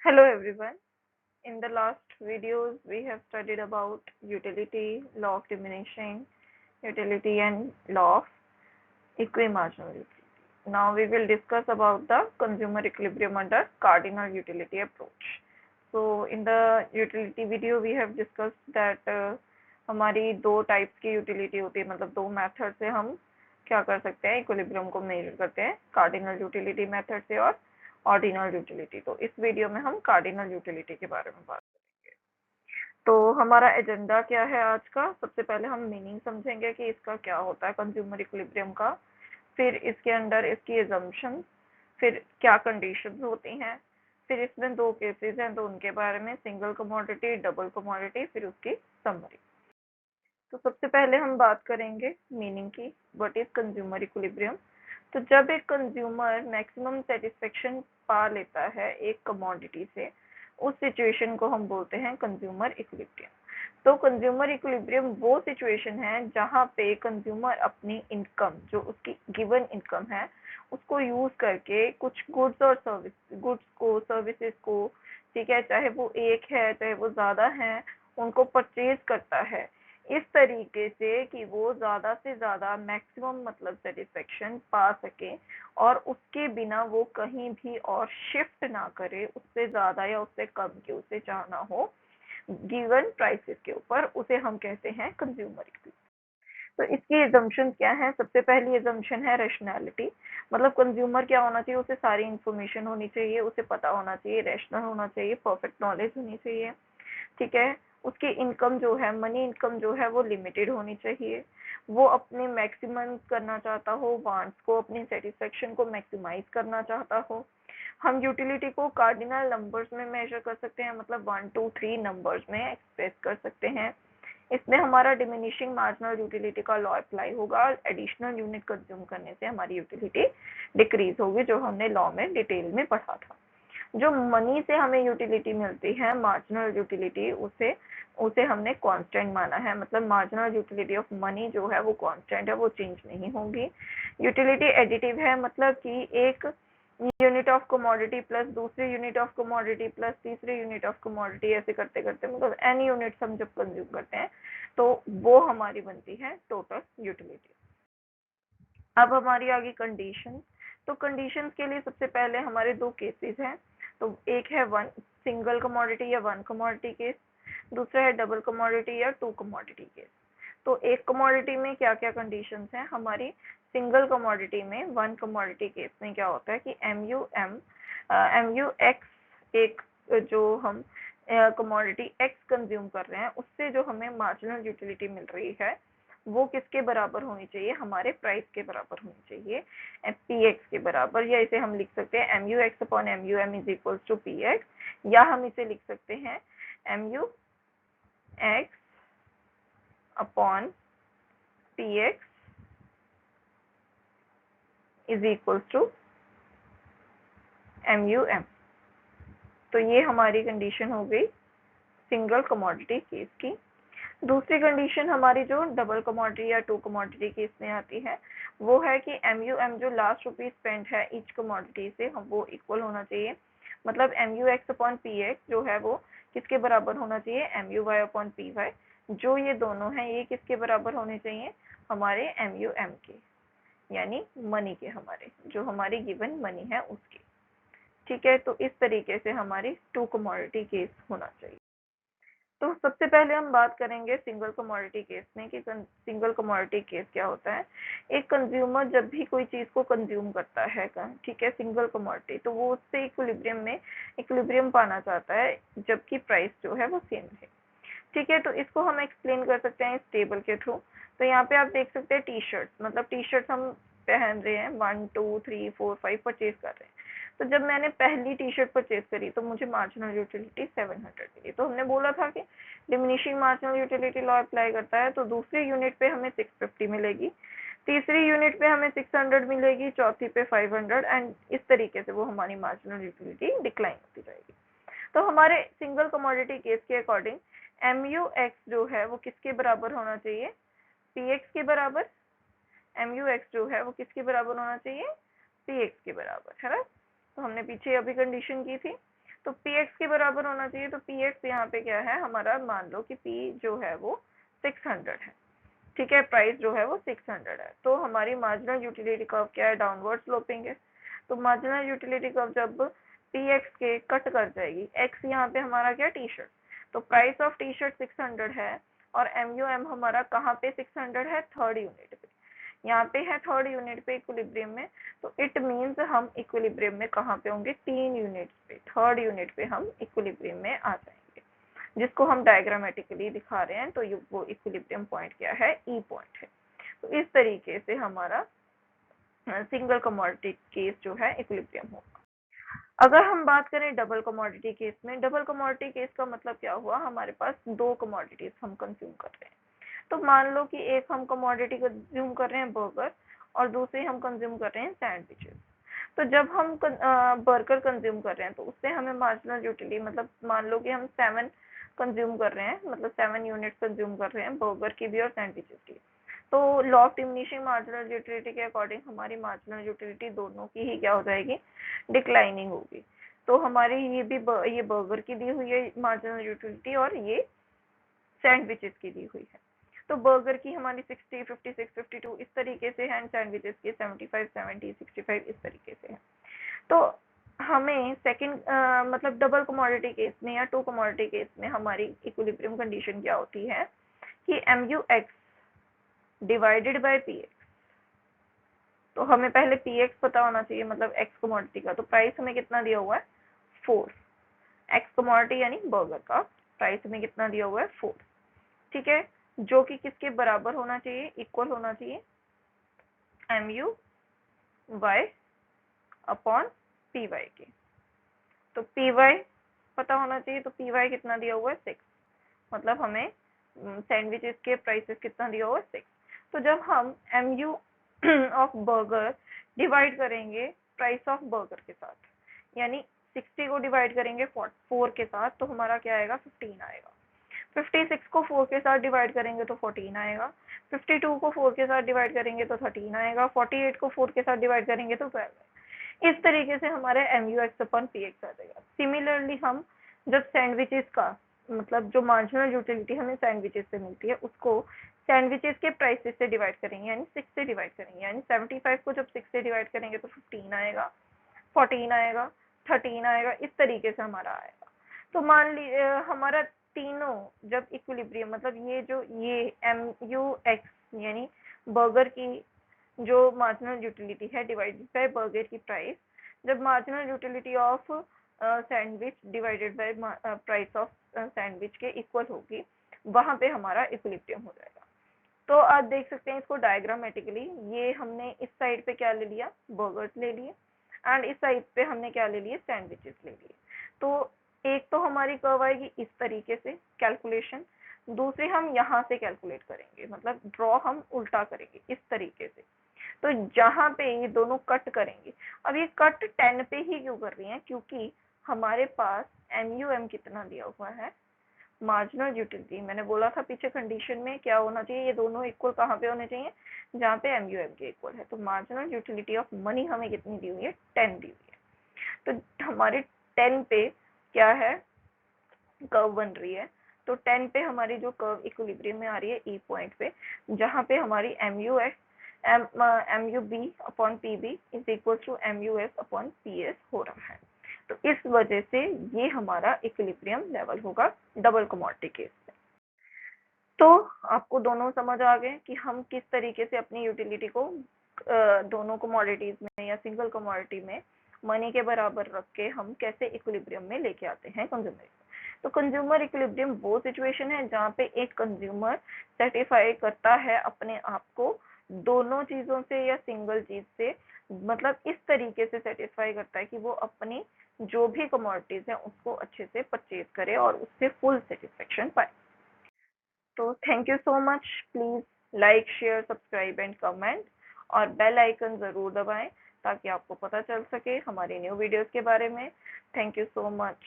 Hello everyone. In the last videos, we have studied about utility, law of diminishing utility and law of equimarginal utility. Now we will discuss about the consumer equilibrium under cardinal utility approach. So in the utility video, we have discussed that हमारी दो types की utility होती है, मतलब दो method से हम क्या कर सकते हैं, इक्विलिब्रियम को मेजर करते हैं, कार्डिनल यूटिलिटी मेथड से और ऑर्डिनल यूटिलिटी। तो इस वीडियो में हम कार्डिनल यूटिलिटी के बारे में बात करेंगे। तो हमारा एजेंडा क्या है आज का? सबसे पहले हम मीनिंग समझेंगे कि इसका क्या होता है कंज्यूमर इक्विलिब्रियम का, फिर इसके अंदर इसकी एजम्पशन, फिर क्या कंडीशंस होती हैं, फिर इसमें दो केसेस हैं तो उनके बारे में, सिंगल कमोडिटी, डबल कमोडिटी, फिर उसकी समरी। तो सबसे पहले हम बात करेंगे मीनिंग की। What is consumer equilibrium? तो जब एक कंज्यूमर मैक्सिमम सेटिस्फेक्शन पा लेता है एक कमोडिटी से, उस सिचुएशन को हम बोलते हैं कंज्यूमर इक्विलिब्रियम। तो कंज्यूमर इक्विलिब्रियम वो सिचुएशन है जहाँ पे कंज्यूमर अपनी इनकम, जो उसकी गिवन इनकम है, उसको यूज करके कुछ गुड्स और गुड्स को, सर्विसेज को, ठीक है, चाहे वो एक है चाहे वो ज्यादा है, उनको परचेज करता है इस तरीके से कि वो ज्यादा से ज्यादा मैक्सिमम मतलब सेटिस्फेक्शन पा सके, और उसके बिना वो कहीं भी और शिफ्ट ना करे उससे ज्यादा या उससे कम की उसे चाहना हो गिवन प्राइसेस के ऊपर, उसे हम कहते हैं कंज्यूमर इक्विटी। तो इसकी एजम्पशन क्या है? सबसे पहली एजम्पशन है रैशनैलिटी, मतलब कंज्यूमर क्या होना चाहिए, उसे सारी इंफॉर्मेशन होनी चाहिए, उसे पता होना चाहिए, रैशनल होना चाहिए, परफेक्ट नॉलेज होनी चाहिए, ठीक है। उसकी इनकम जो है, मनी इनकम जो है वो लिमिटेड होनी चाहिए, वो अपने मैक्सिमम करना चाहता हो, वांट्स को, अपनी सेटिस्फेक्शन को मैक्सिमाइज करना चाहता हो। हम यूटिलिटी को कार्डिनल नंबर्स में मेजर कर सकते हैं, मतलब 1 2 3 नंबर्स में एक्सप्रेस कर सकते हैं। इसमें हमारा डिमिनिशिंग मार्जिनल यूटिलिटी का लॉ अप्लाई होगा, एडिशनल यूनिट कंज्यूम करने से हमारी यूटिलिटी डिक्रीज होगी, जो हमने लॉ में डिटेल में पढ़ा था। जो मनी से हमें यूटिलिटी मिलती है, मार्जिनल यूटिलिटी, उसे उसे हमने कांस्टेंट माना है, मतलब मार्जिनल यूटिलिटी ऑफ मनी जो है वो कांस्टेंट है, वो चेंज नहीं होगी। यूटिलिटी एडिटिव है, मतलब कि एक यूनिट ऑफ कमोडिटी प्लस दूसरी यूनिट ऑफ कमोडिटी प्लस तीसरी यूनिट ऑफ कमोडिटी, ऐसे करते करते मतलब एन यूनिट्स हम जब कंज्यूम करते हैं तो वो हमारी बनती है टोटल यूटिलिटी। अब हमारी आ गई कंडीशन। तो कंडीशन के लिए सबसे पहले हमारे दो केसेस हैं। तो एक है वन सिंगल कमोडिटी या वन कमोडिटी केस, दूसरा है डबल कमोडिटी या टू कमोडिटी केस। तो एक कमोडिटी में क्या क्या कंडीशंस हैं हमारी? सिंगल कमोडिटी में, वन कमोडिटी केस में क्या होता है कि एम यू एक्स, एक जो हम कमोडिटी एक्स कंज्यूम कर रहे हैं, उससे जो हमें मार्जिनल यूटिलिटी मिल रही है वो किसके बराबर होनी चाहिए? हमारे प्राइस के बराबर होनी चाहिए, पी एक्स के बराबर। या इसे हम लिख सकते हैं M U X upon M U M is equal to P X, या हम इसे लिख सकते हैं M U X upon P X is equal to M U M. तो ये हमारी कंडीशन हो गई सिंगल कमोडिटी केस की। दूसरी कंडीशन हमारी जो डबल कमोडिटी या टू कमोडिटी केस में आती है, वो है कि एम यू एम जो लास्ट रुपीज स्पेंड है ईच कमोडिटी से, हम वो इक्वल होना चाहिए, मतलब M U X upon P X जो है वो किसके बराबर होना चाहिए? M U Y upon P Y. जो ये दोनों हैं ये किसके बराबर होने चाहिए? हमारे एम यू एम के, यानी मनी के, हमारे जो हमारी गिवन मनी है उसके, ठीक है। तो इस तरीके से हमारी टू कमोडिटी केस होना चाहिए। तो सबसे पहले हम बात करेंगे सिंगल कमोडिटी केस में कि सिंगल कमोडिटी केस क्या होता है। एक कंज्यूमर जब भी कोई चीज को कंज्यूम करता है, ठीक है, सिंगल कमोडिटी, तो वो उससे इक्विलिब्रियम पाना चाहता है, जबकि प्राइस जो है वो सेम है, ठीक है। तो इसको हम एक्सप्लेन कर सकते हैं इस टेबल के थ्रू। तो यहाँ पे आप देख सकते हैं टी शर्ट, मतलब टी शर्ट हम पहन रहे हैं, 1 2 3 4 5 परचेज कर रहे हैं। तो जब मैंने पहली टी शर्ट परचेज करी तो मुझे मार्जिनल यूटिलिटी 700 मिली। तो हमने बोला था कि diminishing marginal utility law apply करता है, तो दूसरी यूनिट पे हमें 650 मिलेगी, तीसरी यूनिट पे हमें 600 मिलेगी, चौथी पे 500, एंड इस तरीके से वो हमारी मार्जिनल यूटिलिटी डिक्लाइन होती जाएगी। तो हमारे सिंगल कमोडिटी केस के अकॉर्डिंग एम यू एक्स जो है वो किसके बराबर होना चाहिए? पी एक्स के बराबर। एम यू एक्स जो है वो किसके बराबर होना चाहिए? पी एक्स के बराबर, है ना। तो हमने पीछे अभी कंडीशन की थी। तो px के बराबर होना चाहिए। तो px यहाँ पे क्या है हमारा, मान लो कि p जो है वो 600 है, ठीक है, प्राइस जो है वो 600 है। तो हमारी मार्जिनल यूटिलिटी कर्व क्या है, डाउनवर्ड स्लोपिंग है। तो मार्जिनल यूटिलिटी कर्व जब px के कट कर जाएगी, x यहाँ पे हमारा क्या, टी शर्ट, तो प्राइस ऑफ टी शर्ट 600 है और MUM हमारा कहाँ पे 600 है, थर्ड यूनिट पे, यहाँ पे है थर्ड यूनिट पे इक्विलिब्रियम में। तो इट मींस हम इक्विलिब्रियम में कहाँ पे होंगे, 3 यूनिट पे, थर्ड यूनिट पे हम इक्विलिब्रियम में आ जाएंगे, जिसको हम डायग्रामेटिकली दिखा रहे हैं। तो वो इक्विलिब्रियम पॉइंट क्या है, ई पॉइंट है। तो इस तरीके से हमारा सिंगल कमोडिटी केस जो है इक्विलिब्रियम होगा। अगर हम बात करें डबल कमोडिटी केस में, डबल कमोडिटी केस का मतलब क्या हुआ, हमारे पास दो कमोडिटीज हम कंज्यूम कर रहे हैं। तो मान लो कि एक हम कमोडिटी कंज्यूम कर रहे हैं बर्गर, और दूसरी हम कंज्यूम कर रहे हैं सैंडविचेस। तो जब हम बर्गर कंज्यूम कर रहे हैं तो उससे हमें मार्जिनल यूटिलिटी, मतलब मान लो कि हम 7 कंज्यूम कर रहे हैं, मतलब 7 यूनिट कंज्यूम कर रहे हैं बर्गर की भी और सैंडविचेस की। तो law of diminishing marginal utility के अकॉर्डिंग हमारी मार्जिनल यूटिलिटी दोनों की ही क्या हो जाएगी, डिक्लाइनिंग होगी। तो हमारी ये बर्गर की दी हुई है मार्जिनल यूटिलिटी और ये सैंडविचेस की दी हुई है। तो बर्गर की हमारी 60, 56, 52 इस तरीके से है, सैंडविचेस की 75, 70, 65 इस तरीके से है। तो हमें सेकंड मतलब डबल कमोडिटी केस में या टू कमोडिटी केस में हमारी इक्विलिब्रियम कंडीशन क्या होती है कि MUX डिवाइडेड बाय PX। तो हमें पहले PX पता होना चाहिए, मतलब X कमोडिटी का। तो प्राइस हमें कितना दिया हुआ है, 4। X कमोडिटी यानी बर्गर का प्राइस हमें कितना दिया हुआ है, 4, ठीक है, जो कि किसके बराबर होना चाहिए, इक्वल होना चाहिए MUY अपॉन PY के। तो PY पता होना चाहिए, तो PY कितना दिया हुआ है, 6, मतलब हमें सैंडविचेस के प्राइसेस कितना दिया हुआ है, 6। तो जब हम MU ऑफ बर्गर डिवाइड करेंगे प्राइस ऑफ बर्गर के साथ, यानी 60 को डिवाइड करेंगे 4 के साथ, तो हमारा क्या आएगा, 15 आएगा। 56 को 4 के साथ डिवाइड करेंगे तो 14 आएगा। 52 को 4 के साथ डिवाइड करेंगे तो 13 आएगा। 48 को 4 के साथ डिवाइड करेंगे तो 12 आएगा। इस तरीके से हमारे MUX अपन PX आ जाएगा। सिमिलरली हम जब सैंडविचेस का, मतलब जो मार्जिनल यूटिलिटी हमें सैंडविचेस से मिलती है, उसको सैंडविचेस के प्राइसेस से डिवाइड करेंगे, यानी 6 से डिवाइड करेंगे, यानी 75 को जब 6 से डिवाइड करेंगे तो 15 आएगा, 14 आएगा, 13 आएगा, इस तरीके से हमारा आएगा। तो मान लीजिए हमारा तीनों जब इक्विलिब्रियम, मतलब ये MUX यानी बर्गर की जो मार्जिनल यूटिलिटी है डिवाइडेड बाय बर्गर की प्राइस, जब marginal utility of sandwich divided by price of sandwich के इक्वल होगी, वहां पे हमारा इक्विलिब्रियम हो जाएगा। तो आप देख सकते हैं इसको डायग्रामेटिकली, ये हमने इस साइड पे क्या ले लिया, बर्गर्स ले लिए, एंड इस साइड पे हमने क्या ले लिए, सैंडविचेस ले लिए। तो एक तो हमारी कर्व आएगी इस तरीके से कैलकुलेशन, दूसरी हम यहाँ से कैलकुलेट करेंगे, मतलब ड्रॉ हम उल्टा करेंगे इस तरीके से। तो जहाँ पे ये दोनों कट करेंगे, अब ये कट 10 पे ही क्यों कर रही हैं, क्योंकि हमारे पास MUM कितना दिया हुआ है, मार्जिनल यूटिलिटी। मैंने बोला था पीछे कंडीशन में क्या होना चाहिए, ये दोनों इक्वल कहाँ पे होने चाहिए, जहाँ पे MUM के इक्वल है। तो मार्जिनल यूटिलिटी ऑफ मनी हमें कितनी दी हुई है, 10 दी हुई है। तो हमारे 10 पे क्या है, कर्व बन रही है। तो 10 पे हमारी जो कर्व इक्विलिब्रियम में आ रही है ई पॉइंट पे, जहाँ पे हमारी MUB upon PB is equal to MUS upon PS हो रहा है। तो इस वजह से ये हमारा इक्विलिब्रियम लेवल होगा डबल कमोडिटी केस में। तो आपको दोनों समझ आ गए कि हम किस तरीके से अपनी यूटिलिटी को दोनों कमोडिटीज में या सिंगल कमोडिटी में मनी के बराबर रख के हम कैसे इक्विलिब्रियम में लेके आते हैं कंज्यूमर। तो कंज्यूमर इक्विलिब्रियम वो सिचुएशन है जहाँ पे एक कंज्यूमर सेटिस्फाई करता है अपने आप को दोनों चीजों से या सिंगल चीज से, मतलब इस तरीके से सेटिस्फाई करता है कि वो अपनी जो भी कमोडिटीज है उसको अच्छे से परचेज करे और उससे फुल सेटिस्फेक्शन पाए। तो thank you so much. Please like, share, subscribe and comment, और बेल आइकन जरूर दबाएं ताकि आपको पता चल सके हमारी न्यू वीडियोस के बारे में। Thank you so much.